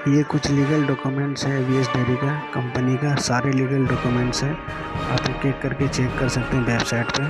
ये कुछ legal documents है एवीएस डेयरी का, कंपनी का सारे लीगल डॉक्यूमेंट्स है। आप एक एक करके चेक कर सकते हैं वेबसाइट पे।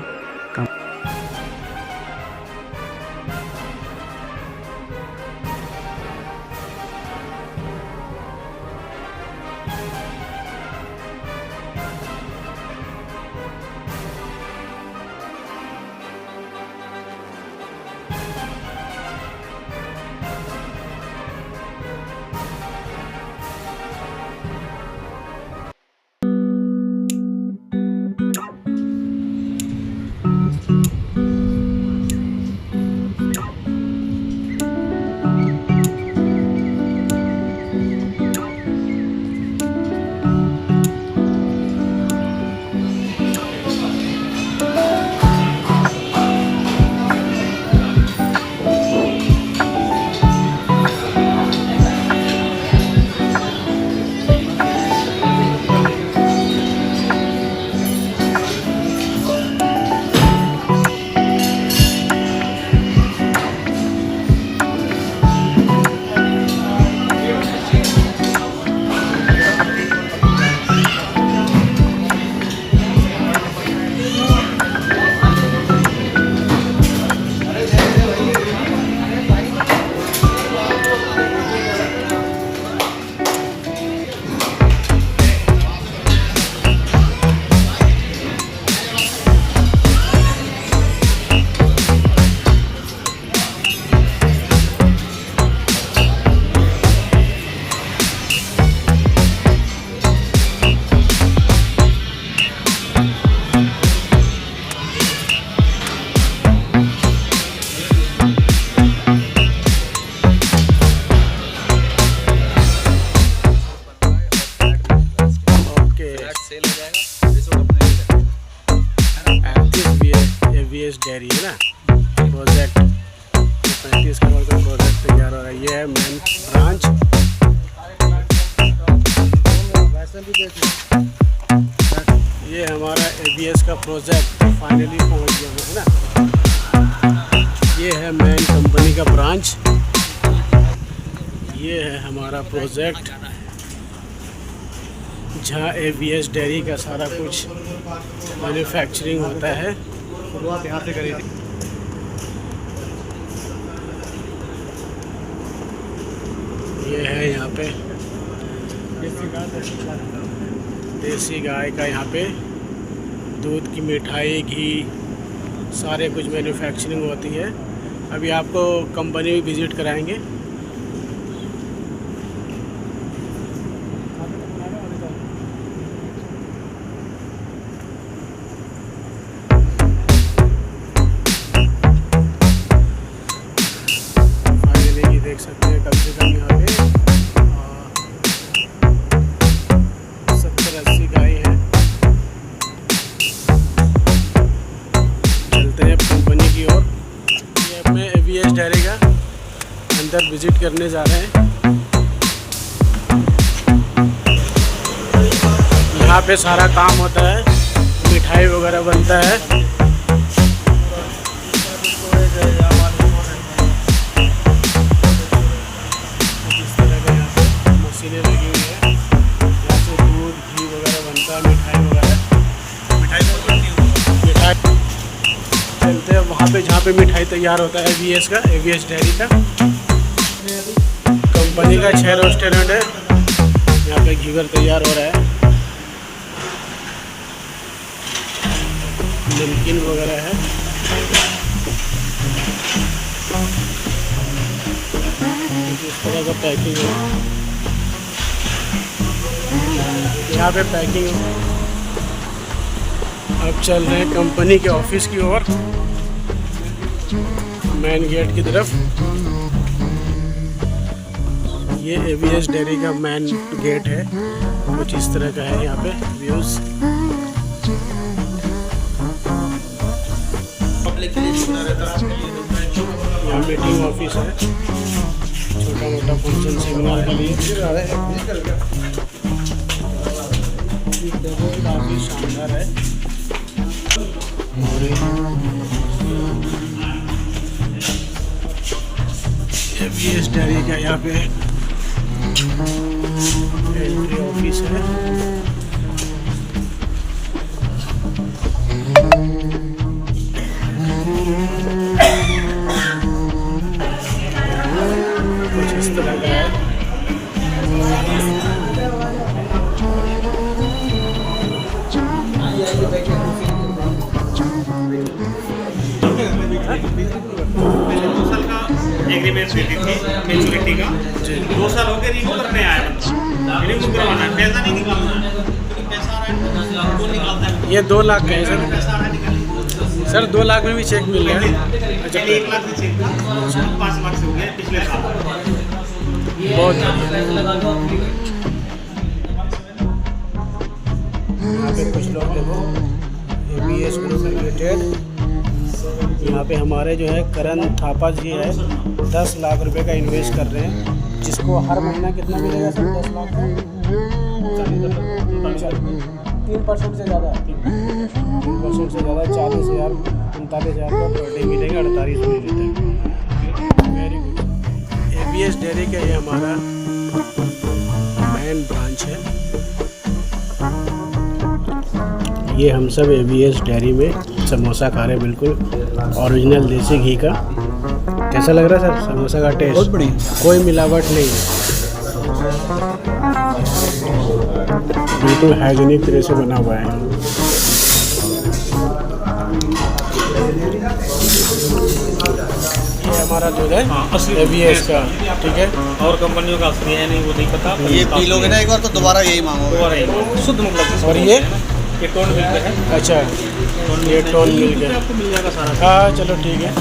एवीएस डेयरी है ना प्रोजेक्ट, 35 करोड़ का प्रोजेक्ट तैयार हो रहा है। ये है मेन ब्रांच। ये हमारा एवीएस का प्रोजेक्ट फाइनली पहुंच गया है ना। ये है मेन कंपनी का ब्रांच। ये है हमारा प्रोजेक्ट जहाँ एवीएस डेयरी का सारा कुछ मैन्युफैक्चरिंग होता है। शुरुआत यहाँ से करी थी। ये है यहाँ पे देसी गाय का, यहाँ पे दूध की मिठाई, घी, सारे कुछ मैन्युफैक्चरिंग होती है। अभी आपको कंपनी भी विज़िट कराएंगे। देख सकते हैं कम से कम यहाँ पे 70-80 गाय हैं। चलते हैं कंपनी की ओर। ये अपने एवीएस डेयरी का अंदर विजिट करने जा रहे हैं। यहाँ पे सारा काम होता है, मिठाई वगैरह बनता है। चलते हैं वहाँ पे जहाँ पे मिठाई तैयार होता है एवीएस का, एवीएस डेयरी का। कंपनी का 6 रेस्टोरेंट है। यहाँ पे घीवर तैयार हो रहा है, नमकीन वगैरह है। इस तरह का पैकिंग है। यहाँ पे पैकिंग है। अब चल रहे हैं कंपनी के ऑफिस की ओर, मेन गेट की तरफ। ये एवीएस डेयरी का मेन गेट है, कुछ इस तरह का है यहाँ पे व्यूज। यहाँ मीटिंग ऑफिस है, छोटा मोटा फंक्शन सेमिनार के लिए। काफी शानदार है। एवीएस डेयरी का यहाँ पे एंट्री ऑफिस है। कुछ इस तरह का है। पहले 2 साल का एग्रीमेंट रहती थी मैच्योरिटी का, 2 साल हो गए रिन्यू करने आया बंदा, रिन्यू करवाना है, पैसा नहीं निकालना है, क्योंकि पैसा आ रहा है वो निकालता है। ये 2 लाख का है सर। पैसा आ रहा है निकालिए। सर 2 लाख में भी चेक मिल रहा है। अच्छा, पहले 1 लाख से चेक था, 5 लाख से हो गया पिछले साल। बहुत यहाँ पे कुछ लोग देखो ABS ग्रुप लिमिटेड। यहाँ पे हमारे जो है करण थापा जी है, 10 लाख रुपए का इन्वेस्ट कर रहे हैं, जिसको हर महीना कितना मिलेगा सर? 10 लाख का 3% से ज़्यादा, 3% से ज़्यादा 40,000 39,000 का पर डे मिलेगा, 48 minute. Very good. ABS dairy का ये हमारा मेन ब्रांच है। ये हम सब ABS डेयरी में समोसा खा रहे हैं, बिल्कुल ओरिजिनल देसी घी का। कैसा लग रहा है सर समोसा का टेस्ट? बहुत बढ़िया, कोई मिलावट नहीं है, बिल्कुल हाइजीनिक तरह से बना हुआ है। ये हमारा दूध है ABS का, ठीक है। और कंपनियों का असली है नहीं वो नहीं पता। ये पी लोगे ना एक बार तो दोबारा यही मांगोगे। दोबारा ही शुद्ध मतलब। और ये टोन मिल्क है। अच्छा, ये टोन मिल्क है। आपको मिल जाएगा सारा। हाँ चलो ठीक है।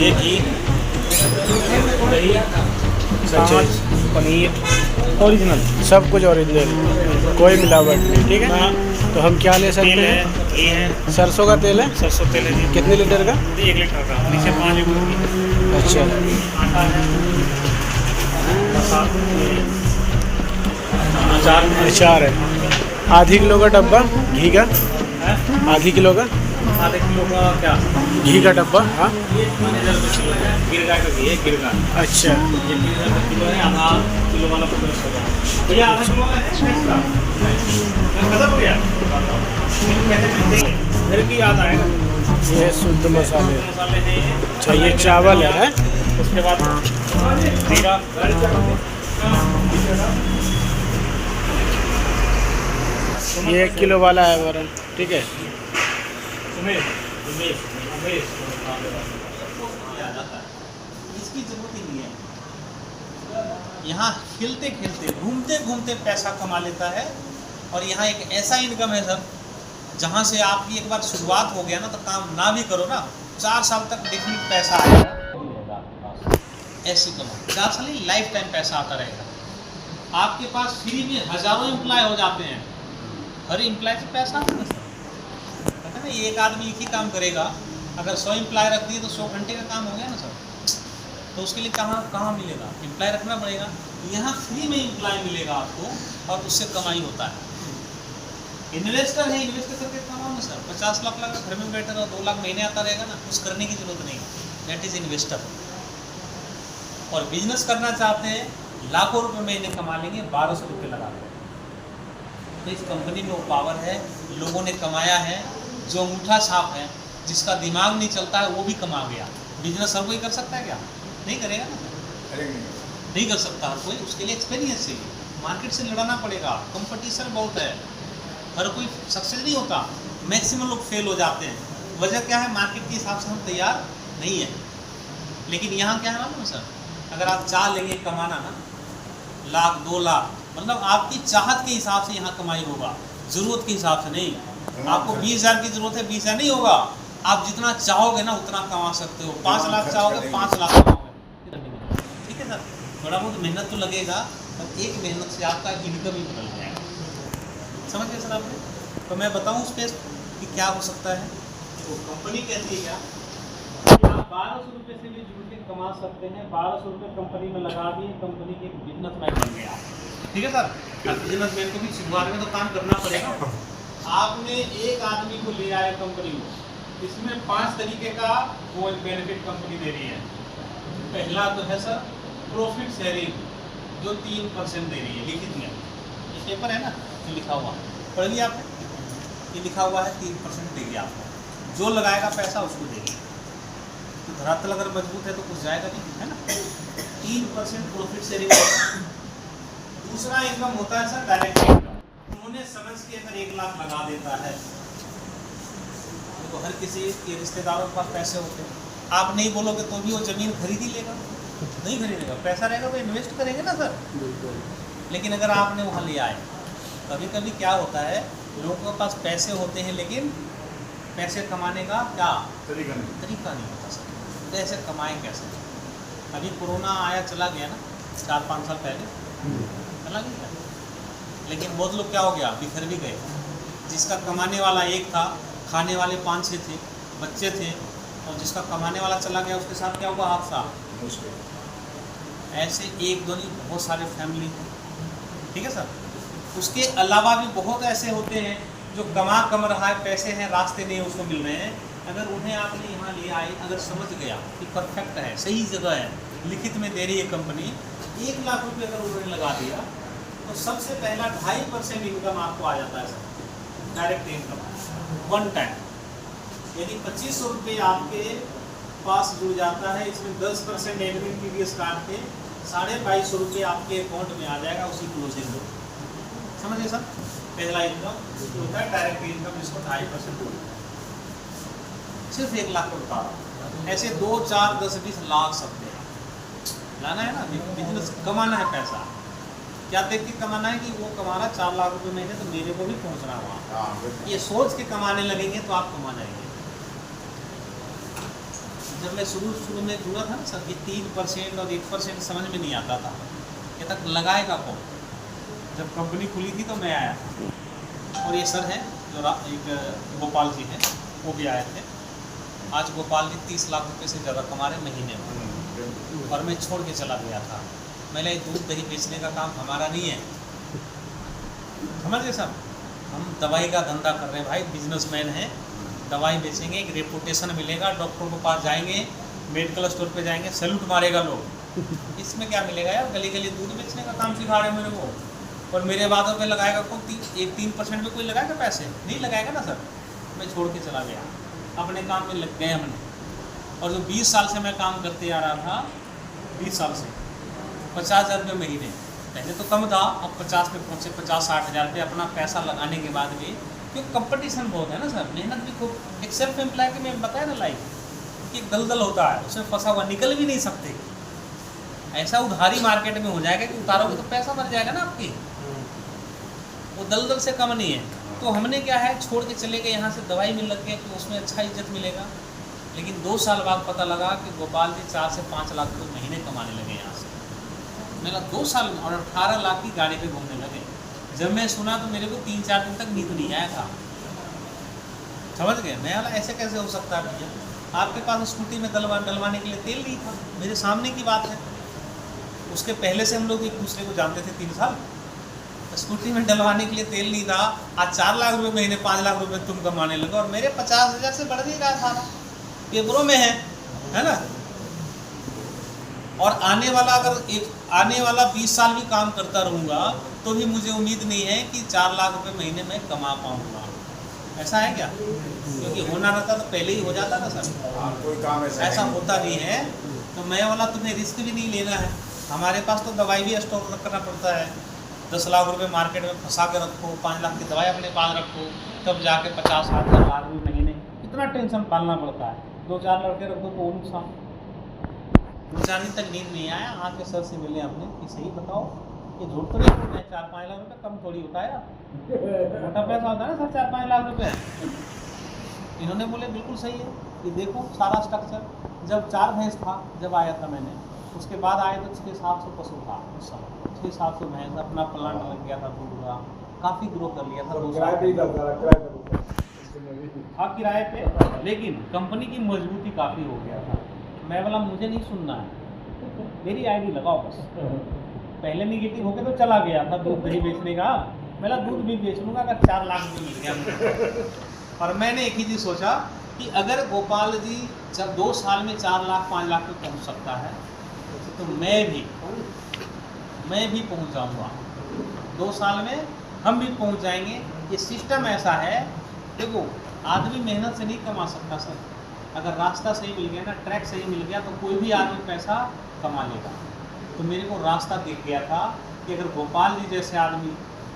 ये घी, दही, छाछ, पनीर ओरिजिनल, सब कुछ ओरिजिनल, कोई मिलावट नहीं, ठीक है। तो हम क्या ले सकते तेल है, हैं? घी है, सरसों का तेल है। सरसों तेल है जी, कितने लीटर का? 1 लीटर का, नीचे 5 लीटर की। अच्छा, आटा है, अचार है, अचार है। आधी किलो का डब्बा घी का, आधी किलो का आधे किलो का क्या? घी का डब्बा। हाँ ये 5,000 रुपये किलो है, गिर गाय का घी है, गिर गाय। अच्छा, ये 3,000 रुपये किलो है, आधा किलो वाला 1500 का। भैया आधा किलो का है एक्स्ट्रा, खत्म हो गया। पैसे मिलते हैं, घर की याद आएगा। ये शुद्ध मसाले। मसाले हैं ये। अच्छा, ये चावल है। उसके बाद जीरा, ये 1 किलो वाला है वरन, ठीक है। इसकी जरूरत ही नहीं है। यहाँ खेलते खेलते घूमते घूमते पैसा कमा लेता है। और यहाँ एक ऐसा इनकम है सर, जहाँ से आपकी एक बार शुरुआत हो गया ना, तो काम ना भी करो ना, 4 साल तक डेफिनेट पैसा आएगा। ऐसी कमाई 4 साल ही लाइफ टाइम पैसा आता रहेगा। आपके पास फ्री में हज़ारों एम्प्लॉय हो जाते हैं, हर एम्प्लॉय से पैसा आता है सर। कहते हैं ना, एक आदमी एक ही काम करेगा, अगर 100 एम्प्लॉय रख दिए तो 100 घंटे का काम हो गया ना सर। तो उसके लिए कहाँ मिलेगा? एम्प्लॉय रखना पड़ेगा। यहाँ फ्री में एम्प्लॉय मिलेगा आपको, और उससे कमाई होता है। इन्वेस्टर है, इन्वेस्ट करके कमाओ ना सर। 50 लाख लगा, घर में बैठे रहो, 2 लाख महीने आता रहेगा ना, कुछ करने की जरूरत नहीं। That is investor. और बिजनेस करना चाहते हैं, लाखों रुपए महीने कमा लेंगे, 1200 रुपये लगा देंगे। तो इस कंपनी में वो पावर है, लोगों ने कमाया है। जो अंगूठा छाप है, जिसका दिमाग नहीं चलता है, वो भी कमा गया। बिजनेस हर कोई कर सकता है क्या? नहीं करेगा ना सर, नहीं कर सकता हर कोई। उसके लिए एक्सपीरियंस चाहिए, मार्केट से लड़ना पड़ेगा, कंपटीशन बहुत है, हर कोई सक्सेस नहीं होता, मैक्सिमम लोग फेल हो जाते हैं। वजह क्या है? मार्केट के हिसाब से हम तैयार नहीं है। लेकिन यहाँ क्या है मालूम सर, अगर आप चाह लेंगे कमाना ना, लाख 2 लाख, मतलब आपकी चाहत के हिसाब से यहाँ कमाई होगा, ज़रूरत के हिसाब से नहीं। आपको 20,000 की ज़रूरत है, 20,000 नहीं होगा। आप जितना चाहोगे ना उतना कमा सकते हो। 5 लाख चाहोगे, 5 लाख कमाओगे। ठीक है सर, थोड़ा बहुत मेहनत तो लगेगा, पर एक मेहनत से आपका इनकम ही बदल जाएगा। समझ गए सर आपने? तो मैं बताऊँ उस पर कि क्या हो सकता है। तो कंपनी कहती है क्या, आप 1200 रुपये से भी जुड़ के कमा सकते हैं। 1200 रुपये कंपनी में लगा दिए, कंपनी के बिजनेसमैन बन गया। ठीक है सर, बिजनेसमैन को भी शुरुआत में तो काम करना पड़ेगा। आपने एक आदमी को ले आए कंपनी में, इसमें 5 तरीके का वो बेनिफिट कंपनी दे रही है। पहला तो है सर प्रॉफिट शेयरिंग, जो 3% दे रही है लिखित में। ये पेपर है ना, ये लिखा हुआ पढ़ लिया आपने, ये लिखा हुआ है 3% देगी आपको, जो लगाएगा पैसा उसको देगी। तो धरातल अगर मजबूत है तो कुछ जाएगा नहीं, है ना। 3% प्रॉफिट शेयरिंग। दूसरा इनकम होता है सर डायरेक्ट इनकम। उन्होंने समझ के अगर 1 लाख लगा देता है, तो हर किसी के रिश्तेदारों के पास पैसे होते हैं, आप नहीं बोलोगे तो भी वो ज़मीन खरीद ही लेगा, नहीं खरीदेगा, पैसा रहेगा तो इन्वेस्ट करेंगे ना सर। लेकिन अगर आपने वहाँ लिया है, कभी कभी क्या होता है, लोगों के पास पैसे होते हैं लेकिन पैसे कमाने का क्या तरीका नहीं होता सर। पैसे कमाएं कैसे? अभी कोरोना आया चला गया ना, 4-5 साल पहले चला गया, लेकिन बहुत लोग क्या हो गया, बिखर भी गए। जिसका कमाने वाला एक था, खाने वाले 5-6 थे, बच्चे थे, और जिसका कमाने वाला चला गया उसके साथ क्या हुआ, हादसा। ऐसे 1-2 नहीं, बहुत सारे फैमिली हैं, ठीक है सर। उसके अलावा भी बहुत ऐसे होते हैं जो कम रहा है, पैसे हैं, रास्ते नहीं उसको मिल रहे हैं। अगर उन्हें आपने यहाँ ले आए, अगर समझ गया कि परफेक्ट है, सही जगह है, लिखित में दे रही है कंपनी, 1 लाख रुपये अगर उन्होंने लगा दिया तो सबसे पहला 2.5% इनकम आपको आ जाता है सर, डायरेक्ट इनकम 1 टाइम। यदि 2500 रुपये आपके पास जुड़ जाता है, इसमें 10% एडमिन पीडीएस काट के 2250 रुपये आपके अकाउंट में आ जाएगा उसी क्लोजिंग में। समझिए सर, पहला इनकम होता है डायरेक्ट इनकम, जिसको 2.5% सिर्फ 1 लाख को बता रहा हूँ। ऐसे 2, 4, 10, 20 लाख सब लाना है ना, बिजनेस कमाना है पैसा। क्या देख के कमाना है कि वो कमा रहा 4 लाख रुपये महीने तो मेरे को भी पहुँचना है वहाँ, ये सोच के कमाने लगेंगे तो आप कमा जाएंगे। जब मैं शुरू में जुड़ा था ना सर, ये 3% और 1% समझ में नहीं आता था, ये तक लगाएगा कौन। जब कंपनी खुली थी तो मैं आया था, और ये सर हैं जो एक गोपाल जी हैं, वो भी आए थे। आज गोपाल जी 30 लाख रुपये से ज़्यादा कमा रहे महीने में, और मैं छोड़ के चला गया था। मैंने दूध दही बेचने का काम हमारा नहीं है, समझ गए सर। हम दवाई का धंधा कर रहे हैं भाई, बिजनेसमैन हैं, दवाई बेचेंगे, एक रेपुटेशन मिलेगा, डॉक्टर के पास जाएंगे, मेडिकल स्टोर पे जाएंगे, सैल्यूट मारेगा लोग। इसमें क्या मिलेगा यार, गली गली दूध बेचने का काम सिखा रहे हैं मेरे को, और मेरे बातों पे लगाएगा कौन? 3% में कोई लगाएगा पैसे? नहीं लगाएगा ना सर। मैं छोड़ के चला गया, अपने काम में लग गए हमने। और जो 20 साल से मैं काम करते आ रहा था, 20 साल से 50,000 रुपये महीने, पहले तो कम था, अब 50 पे पहुँचे, 50-60 हज़ार रुपये अपना पैसा लगाने के बाद भी, क्योंकि कंपटीशन बहुत है ना सर, मेहनत भी खूब। एक सेल्फ एम्प्लॉय की मैं बताया ना लाइफ कि एक दलदल होता है, उसमें फंसा हुआ, निकल भी नहीं सकते। ऐसा उधारी मार्केट में हो जाएगा कि उतारोगे तो पैसा मर जाएगा ना आपकी, वो दलदल से कम नहीं है। तो हमने क्या है, छोड़ के चले गए यहाँ से, दवाई में लग गए कि उसमें अच्छा इज्जत मिलेगा। लेकिन 2 साल बाद पता लगा कि गोपाल जी 4 से 5 लाख रुपये महीने कमाने लगे यहाँ से। मेरा 2 साल में, और 18 लाख की गाड़ी पे घूमने लगे। जब मैं सुना तो मेरे को 3-4 दिन तक नींद नहीं आया था, समझ गए। मैं वाला ऐसे कैसे हो सकता है भैया, आपके पास स्कूटी में डलवाने के लिए तेल नहीं था, मेरे सामने की बात है। उसके पहले से हम लोग एक दूसरे को जानते थे 3 साल, स्कूटी में डलवाने के लिए तेल नहीं था। आज 4 लाख रुपये महीने, 5 लाख रुपये तुम कमाने लगे, और मेरे 50,000 से बढ़ नहीं रहा था, पेपरों में है ना। और आने वाला 20 साल भी काम करता रहूँगा तो भी मुझे उम्मीद नहीं है कि 4 लाख रुपये महीने में कमा पाऊँगा। ऐसा है क्या? क्योंकि होना रहता तो पहले ही हो जाता था सर, कोई काम ऐसा होता नहीं है। तो मैं वाला तुम्हें रिस्क भी नहीं लेना है। हमारे पास तो दवाई भी स्टॉक रखना पड़ता है, 10 लाख रुपए मार्केट में फंसा के रखो, 5 लाख की दवाई अपने पास रखो, तब जाके 50-60 लाख रुपये महीने, इतना टेंशन पालना पड़ता है। 2-4 लड़के रख दो तो वो नुकसान। 2-4 दिन तक नींद नहीं आया, आके सर से मिले हमने कि सही बताओ, ये झूठ तो नहीं बोलते हैं, 4-5 लाख रुपये कम थोड़ी होता है यार, मोटा पैसा होता है ना सर 4-5 लाख रुपये। इन्होंने बोले बिल्कुल सही है, ये देखो सारा स्ट्रक्चर। जब 4 भैंस था जब आया था मैंने, उसके बाद आए तो 600-700 पशु था उस समय, 600-700 भैंस, अपना प्लांट लग गया था दूध का, काफ़ी ग्रो कर लिया था। 2 साल था किराए पे, लेकिन कंपनी की मजबूती काफ़ी हो गया था। मैं बोला मुझे नहीं सुनना है, मेरी आईडी लगाओ बस। पहले निगेटिव होके तो चला गया था दूध दही बेचने का, मैं दूध भी बेच लूँगा अगर 4 लाख रुपये मिल गया मुझे। और मैंने एक ही चीज़ सोचा कि अगर गोपाल जी जब 2 साल में 4 लाख 5 लाख पे पहुँच सकता है तो मैं भी मैं भी पहुंच जाऊंगा, 2 साल में हम भी पहुंच जाएंगे। ये सिस्टम ऐसा है, देखो आदमी मेहनत से नहीं कमा सकता सर। अगर रास्ता सही मिल गया ना, ट्रैक सही मिल गया, तो कोई भी आदमी पैसा कमा लेगा। तो मेरे को रास्ता दिख गया था कि अगर गोपाल जी जैसे आदमी,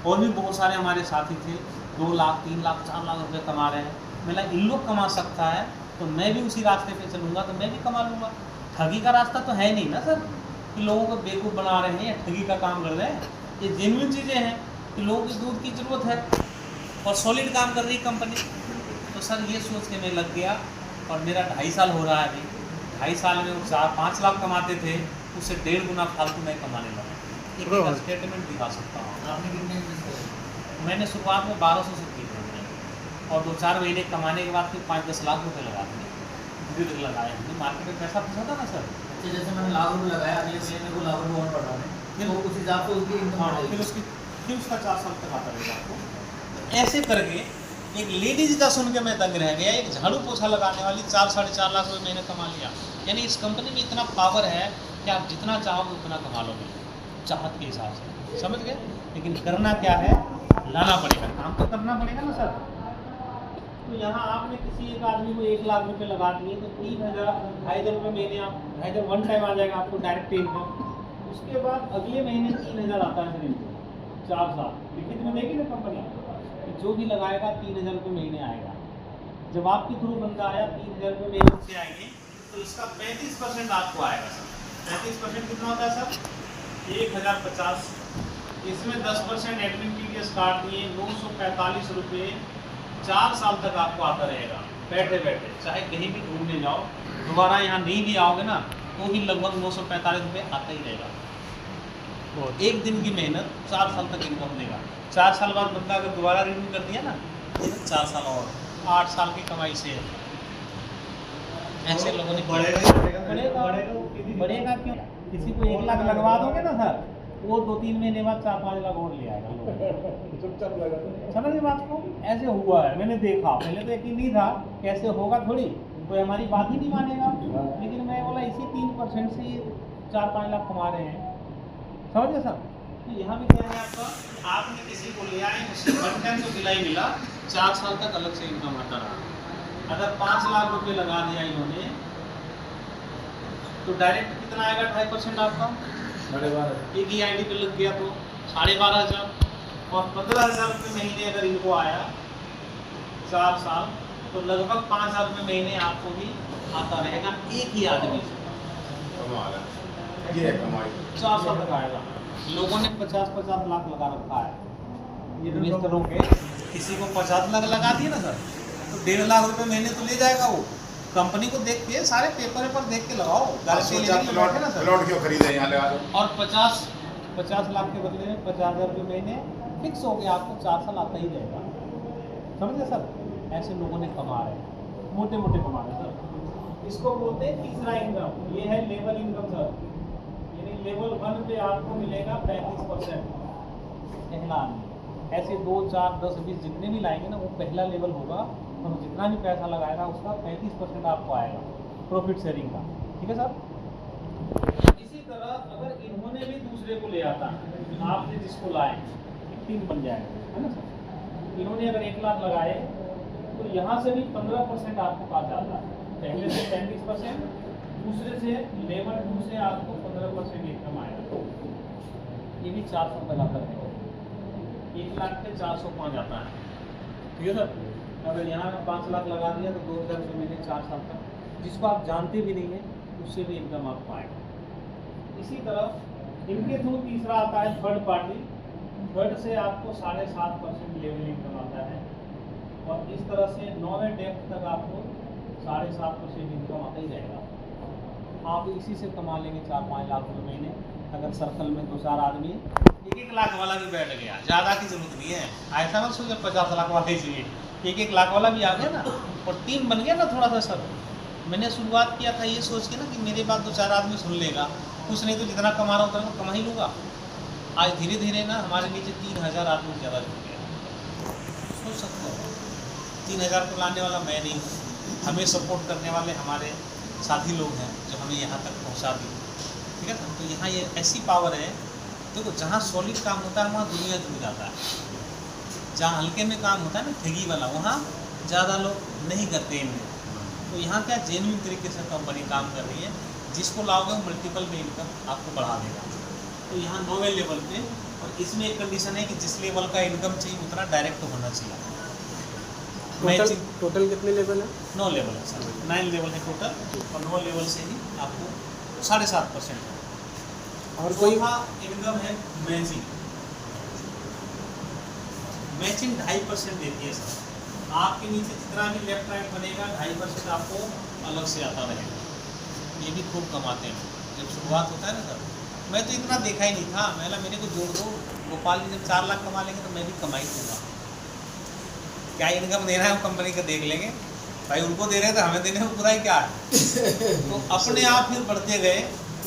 और भी बहुत सारे हमारे साथी थे, 2 लाख 3 लाख 4 लाख रुपए कमा रहे हैं, मेरा इन लोग कमा सकता है तो मैं भी उसी रास्ते पे चलूँगा तो मैं भी कमा लूँगा। ठगी का रास्ता तो है नहीं ना सर, कि लोगों को बेवकूफ़ बना रहे हैं या ठगी का काम कर रहे हैं। ये जेन्युइन चीज़ें हैं कि लोगों की दूध की ज़रूरत है और सॉलिड काम कर रही कंपनी। तो सर ये सोच के मैं लग गया, और मेरा 2.5 साल हो रहा है अभी। 2.5 साल में वो 4-5 लाख कमाते थे, उससे 1.5 गुना फालतू मैं कमाने लगा। एक स्टेटमेंट दिखा सकता हूँ। आपने कितने इन्वेस्ट करे? मैंने शुरुआत में 1200 से की थी, और 2-4 महीने कमाने के बाद फिर 5-10 लाख रुपए लगा दिए। धीरे धीरे लगाए हमने, मार्केट में पैसा फंसा था ना सर। अच्छा, जैसे मैंने लाख रुपये लगाया, अगले महीने को लाख रुपये और बढ़ाने, फिर तो उस हिसाब से उसकी इनकम हाँ, बढ़ेगी। फिर उसका 4 साल तक आता रहेगा आपको। तो ऐसे करके एक लेडीज का सुन के मैं दंग रह गया। एक झाड़ू पोछा लगाने वाली 4-4.5 लाख रुपए मैंने कमा लिया। यानी इस कंपनी में इतना पावर है कि आप जितना चाहोगे उतना कमा लोगे, चाहत के हिसाब से, समझ गए। लेकिन करना क्या है, लाना पड़ेगा, काम तो करना पड़ेगा ना सर। तो यहाँ आपने किसी एक आदमी को 1 लाख रुपए लगा दिए तो 3,000-2,500 रुपये महीने, आप 2,500 वन टाइम आ जाएगा आपको डायरेक्ट इनकम। उसके बाद अगले महीने 3,000 आता है सर इनको, 4 साल लिखित में देगी ना कंपनी, जो भी लगाएगा 3,000 रुपये महीने आएगा। जब आपके थ्रू बंदा आया 3,000 रुपये महीने से आएंगे, तो इसका 35% आपको आएगा सर। 35% कितना होता है सर? 1,050। इसमें 10% एडमिन फी के काट दिए, 945 रुपये 4 साल तक आपको आता रहेगा बैठे बैठे। चाहे कहीं भी घूमने जाओ, दोबारा यहाँ नहीं भी आओगे ना, तो भी लगभग 945 रुपये आता ही रहेगा। एक दिन की मेहनत 4 साल तक इनकम देगा। 4 साल बाद बंदा अगर दोबारा रिन्यू कर दिया ना, 4 साल और 8 साल की कमाई से ऐसे लोगों ने बढ़ेगा क्यों? किसी को 1 लाख लगवा दोगे ना सर, वो 2-3 महीने बाद 4-5 लाख और ले आएगा। समझ गए बात को? ऐसे हुआ है, मैंने देखा। पहले तो यकीन नहीं था, कैसे होगा थोड़ी, कोई हमारी बात ही नहीं मानेगा। लेकिन मैं बोला इसी 3% से 4-5 लाख कमा रहे हैं, समझ गए सर। तो यहाँ भी क्या है आपका, आपने किसी को ले आए, उससे 1 टाइम तो दिलाई मिला, 4 साल तक अलग से इनकम आता रहा। अगर 5 लाख रुपए लगा दिया इन्होंने, तो डायरेक्ट कितना आएगा? 2.5% आपका 12,500। एक ही आईडी पे लग गया तो 12,500, और 15,000 रुपये महीने अगर इनको आया 4 साल, तो लगभग 5,000 रुपये महीने आपको भी आता रहेगा एक ही आदमी से। 4 साल तक आएगा। लोगों ने 50-50 लाख लगा रखा है ये इन्वेस्टरों के। किसी को 50 लाख लगा दिए ना सर, तो 1.5 लाख रुपए महीने तो ले जाएगा वो। कंपनी को देख के, सारे पेपर पर देख के लगाओ, गारंटी लेके बैठे ना सर। प्लॉट क्यों खरीदे यहाँ लगा दो। और 50 लाख के बदले में 50,000 रुपये महीने फिक्स हो गया, आपको 4 साल आता ही रहेगा। समझे सर? ऐसे लोगों ने कमा रहे हैं, मोटे मोटे कमा रहे हैं सर। इसको बोलते हैं तीसरा इनकम। ये है लेवल इनकम सर, यानी लेवल 1 पे आपको मिलेगा 35% पहला आदमी। ऐसे 2, 4, 10, 20 जितने भी लाएंगे ना, वो पहला लेवल होगा, और जितना भी पैसा लगाएगा उसका 35% आपको आएगा प्रॉफिट शेयरिंग का। ठीक है सर? इसी तरह अगर इन्होंने भी दूसरे को ले आता, आपने जिसको लाए, टीम बन जाएगा, है ना सर। इन्होंने अगर 1 लाख लगाए, तो यहाँ से भी 15% आपके पास जाता है। पहले से 35%, दूसरे से लेवल 2 से आपको 15% इनकम आएगा। ये भी 400 तक आता है। 1 लाख पे 405 आता है। ठीक है सर? अगर यहाँ 5 लाख लगा दिया तो 2,000 रुपये महीने 4 साल तक, जिसको आप जानते भी नहीं हैं, उससे भी इनकम आपको आएगा। इसी तरह इनके थ्रू तीसरा आता है थर्ड पार्टी। थर्ड से आपको 7.5% लेवल इनकम आता है, और इस तरह से 9वें डेप्थ तक आपको 7.5% इनकम आता ही रहेगा। आप इसी से कमा लेंगे 4-5 लाख रुपये महीने। अगर सर्कल में 2-4 आदमी 1-1 लाख वाला भी बैठ गया, ज़्यादा की जरूरत नहीं है। ऐसा मत सोचिए 50 लाख वाला ही चाहिए, 1-1 लाख वाला भी आ गया ना, और टीम बन गया ना थोड़ा सा सर। मैंने शुरुआत किया था ये सोच के ना कि मेरे बात 2-4 आदमी सुन लेगा, कुछ नहीं तो जितना कमा रहा हूँ उतना कमा ही लूँगा। आज धीरे धीरे ना हमारे नीचे 3,000 आदमी ज़्यादा जुड़ गया। सोच सकते हो, 3,000 को लाने वाला मैं नहीं हूँ, हमें सपोर्ट करने वाले हमारे साथी लोग हैं जो हमें यहाँ तक पहुँचा दी। ठीक है ना? तो यहाँ ये ऐसी पावर है देखो जहाँ सॉलिड काम होता है वहाँ दुनिया जुड़ जाता है, जहाँ हल्के में काम होता है ना ठगी वाला, वहाँ ज़्यादा लोग नहीं करते इनमें। तो यहाँ क्या जेन्युइन तरीके से कंपनी काम कर रही है, जिसको लाओगे मल्टीपल में इनकम आपको बढ़ा देगा। तो यहाँ 9वें लेवल पे, और इसमें एक कंडीशन है कि जिस लेवल का इनकम चाहिए उतना डायरेक्ट होना चाहिए। टोटल कितने लेवल है? 9 लेवल है सर, 9 लेवल है टोटल, और 9 लेवल से ही आपको 7.5% है। और कोई इनकम है मैचिंग, मैचिंग 2.5% देती है सर। आपके नीचे जितना भी लेफ्ट राइट बनेगा 2.5% आपको अलग से आता रहेगा। ये भी खूब कमाते हैं जब शुरुआत होता है ना सर। मैं तो इतना देखा ही नहीं था, मैंने मेरे को जोड़ दो, गोपाल जी जब 4 लाख कमा लेंगे तो मैं भी कमाई दूंगा। क्या इनकम देना है हम कंपनी का देख लेंगे भाई, उनको दे रहे थे हमें देने में बुराई क्या है। तो अपने आप फिर बढ़ते गए।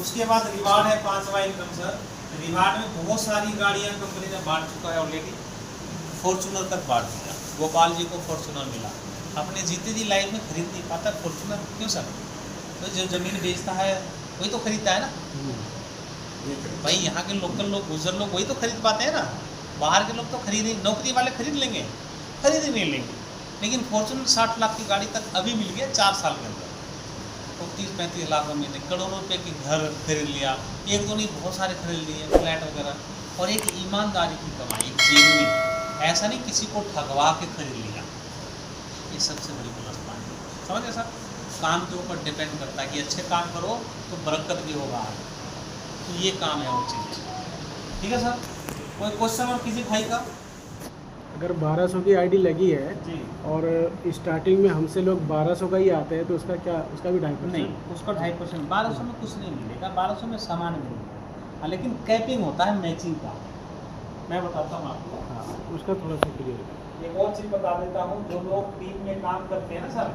उसके बाद रिवार्ड है 5वां इनकम सर। रिवार्ड में बहुत सारी गाड़ियाँ कंपनी ने बांट चुका है ऑलरेडी, फॉर्चूनर तक बांट दिया। गोपाल जी को फॉर्चूनर मिला, अपने जीते जी लाइफ में खरीद नहीं पाता फॉर्चूनर, क्यों सर? तो जो ज़मीन बेचता है वही तो खरीदता है ना भाई। यहाँ के लोकल लोग, गुजर लोग वही तो खरीद पाते हैं ना। बाहर के लोग तो खरीद ही, नौकरी वाले खरीद लेंगे, खरीद ही नहीं लेंगे। लेकिन फॉर्चूनर 60 लाख की गाड़ी तक अभी मिल गया 4 साल के अंदर, तो 30-35 लाख में महीने, करोड़ों रुपए की घर खरीद लिया। एक दो नहीं, बहुत सारे खरीद लिए फ्लैट वगैरह। और एक ईमानदारी की कमाई, एक जेन्युइन, ऐसा नहीं किसी को ठगवा के खरीद लिया। ये सबसे बड़ी प्लस पॉइंट है, समझे सर? काम के ऊपर डिपेंड करता है कि अच्छे काम करो तो बरकत भी होगा। तो ये काम है वो चीज़, ठीक है सर? कोई क्वेश्चन और किसी भाई का? अगर 1200 की आईडी लगी है जी, और स्टार्टिंग में हमसे लोग 1200 का ही आते हैं, तो उसका क्या, उसका भी 2.5%? नहीं, उसका 2.5%। 1200 में कुछ नहीं मिलेगा, 1200 में सामान मिलेगा। हाँ, लेकिन कैपिंग होता है मैचिंग का, मैं बताता हूँ आपको। हाँ, उसका थोड़ा सा क्लियर। एक और चीज़ बता देता हूँ, जो लोग टीम में काम करते हैं ना सर,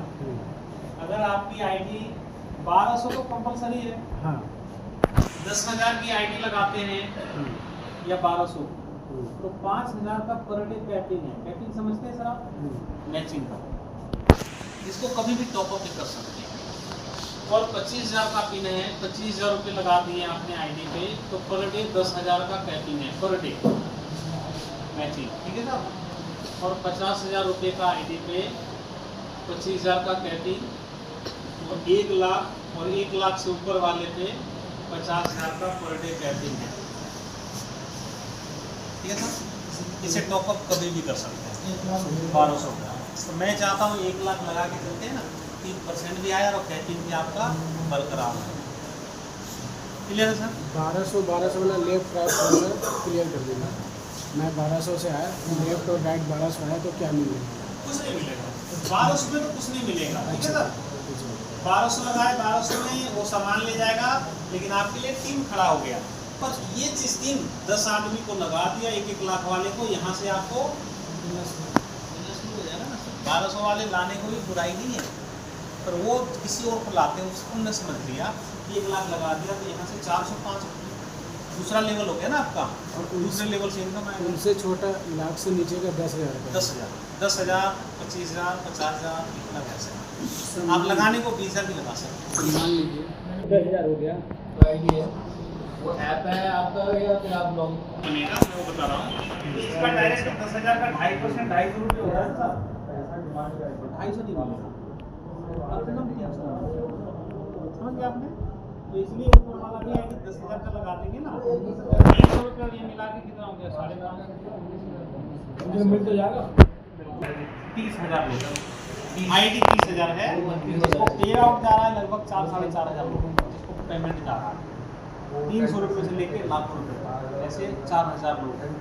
अगर आपकी आईडी 1200 तो कंपलसरी है। हाँ, 10,000 की आईडी लगाते हैं या 1200, तो 5,000 का पर डे कैपिंग है। कैपिंग समझते हैं सर आप? मैचिंग का, इसको कभी भी टॉपअप भी कर सकते हैं। और 25,000 का पिन है, 25,000 रुपये लगा दिए आपने आईडी पे, तो पर डे 10,000 का कैपिंग है, पर डे मैचिंग, ठीक है सर? और 50,000 रुपये का आईडी पे 25,000 का कैपिंग, और 1 लाख और 1 लाख से ऊपर वाले पे 50,000 का पर डे कैपिंग है, ठीक है सर? इसे टॉपअप कभी भी कर सकते हैं 1200 का। तो मैं चाहता हूँ 1 लाख लगा के चलते हैं ना, 3% भी आया और कैपिंग भी आपका बरकरार है। क्लियर है सर? 1200 वाला लेफ्ट राइट क्लियर कर देना। मैं 1200 से आया, लेफ्ट और राइट 1200 आया, तो क्या मिलेगा? कुछ नहीं मिलेगा 1200 में, तो कुछ नहीं मिलेगा, ठीक है सर? 1200 लगाए, 1200 में वो सामान ले जाएगा, लेकिन आपके लिए टीम खड़ा हो गया। पर ये चीज़ टीम 10 आदमी को लगा दिया, 1-1 लाख वाले को, यहाँ से आपको शुरू हो जाएगा ना। 1200 वाले लाने को भी बुराई नहीं है, पर वो किसी और को लाते हैं, उसको उन्होंने समझ लिया 1 लाख लगा दिया, तो यहाँ से 405 दूसरा लेवल हो गया ना आपका, और दूसरे लेवल से इनकम आएगा। उनसे छोटा लाख से नीचे का 10,000 का। 10,000, 25,000, 50,000, इतना पैसा आप लगाने को 20,000 भी लगा सकते हैं। मान लीजिए 10,000 हो गया, तो आईडी है, वो ऐप है आपका या फिर आप लोग? बनेगा, मैं वो बता रहा हूँ। इसका डायरेक्ट 10,000 का 2.5%, 250 रुपये हो रहा है सर। 250 नहीं मिलेगा, समझ गया आपने? तो इसलिए ऊपर वाला भी आईडी 10,000 का लगा देंगे ना, 300 रुपये ये मिला के कितना हो गया? 9.5 मिल तो जाएगा। 30,000 लोग, आईडी 30,000 है, जिसको पे आउट जा रहा है लगभग 4-4,500 लोग, जिसको पेमेंट जा रहा है 300 रुपये से लेकर लाखों रुपये तक, ऐसे 4,000 लोग हैं।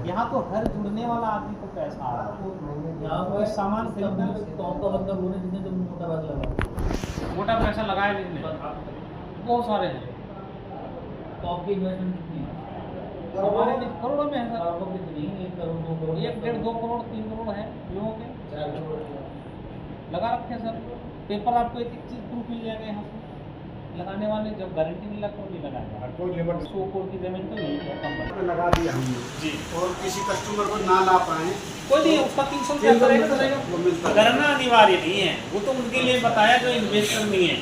यहाँ तो हर जुड़ने वाला आदमी को पैसा आ रहा है। यहाँ पर सामान खरीदना, टॉप का बंदा बोले जिसने जो मोटा पैसा लगा, मोटा पैसा लगाया जिसने, बहुत सारे हैं। टॉप की इन्वेस्टमेंट कितनी है? हमारे देश करोड़ों में है सर, आपको कितनी? 1 करोड़ 2 करोड़ 1-1.5-2 करोड़ 3 करोड़ है लोगों के 4 करोड़ लगा रखे हैं सर। पेपर आपको एक चीज़ प्रूफ मिल जाएगा यहाँ से। लगाने वाले जब गारंटी मिला तो नहीं लगाएगा, कोई लेबर 100 करोड़ की जमीन तो नहीं है कंपनी लगा दिया हमने जी, और किसी कस्टमर को ना ला पाए, कोई नहीं, उसका 300 रुपया करेगा, वो मिलता है। करना अनिवार्य नहीं है, वो तो उनके लिए बताया जो इन्वेस्टर नहीं है।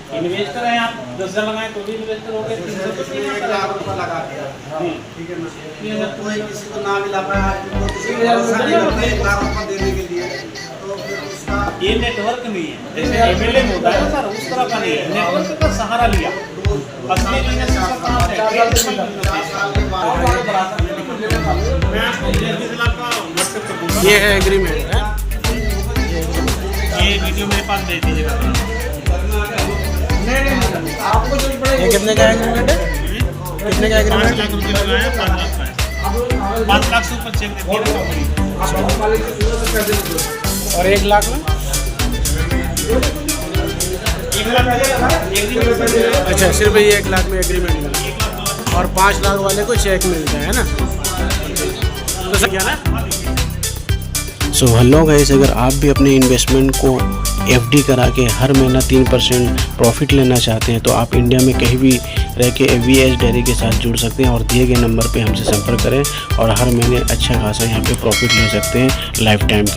इन्वेस्टर हैं आप, 10,000 लगाए तो भी इन्वेस्टर हो गए। 1 लाख रुपया लगा दिया, जी। ठीक है ना। 3,000 कोई किसी को ना मिला पाया, तो किसी को भरोसा नहीं करता 1 लाख रुपया देने के लिए, तो फिर उसका ये नेटवर्क नहीं है, जैसे एमएलए होता है ना सर, उस तरह का नहीं है। नेटवर्क का सहारा लिया, असली बिजनेस सर कहाँ से है? 4 साल के बाद मैं आपको 30,00,000 का व्हाट्सएप पे दूंगा। ये है एग्रीमेंट है। ये वीडियो मेरे पास भेज दीजिएगा। आपको जो ये कितने का एग्रीमेंट है? कितने का 5 एग्रीमेंट? लाख रुपये लगाया, 5 लाख का है। 5 लाख से ऊपर चेक देती है ना कंपनी। और 1 लाख में? 1 लाख एग्रीमेंट है। अच्छा, सिर्फ ये 1 लाख में एग्रीमेंट मिलता है और 5 लाख वाले को चेक मिलता है ना। तो सर क्या ना। सो हेलो गाइस, अगर आप भी अपने इन्वेस्टमेंट को एफडी करा के हर महीना 3% प्रॉफिट लेना चाहते हैं तो आप इंडिया में कहीं भी रह के एवीएस डेयरी के साथ जुड़ सकते हैं और दिए गए नंबर पे हमसे संपर्क करें और हर महीने अच्छा खासा यहाँ पे प्रॉफिट ले सकते हैं लाइफ टाइम के।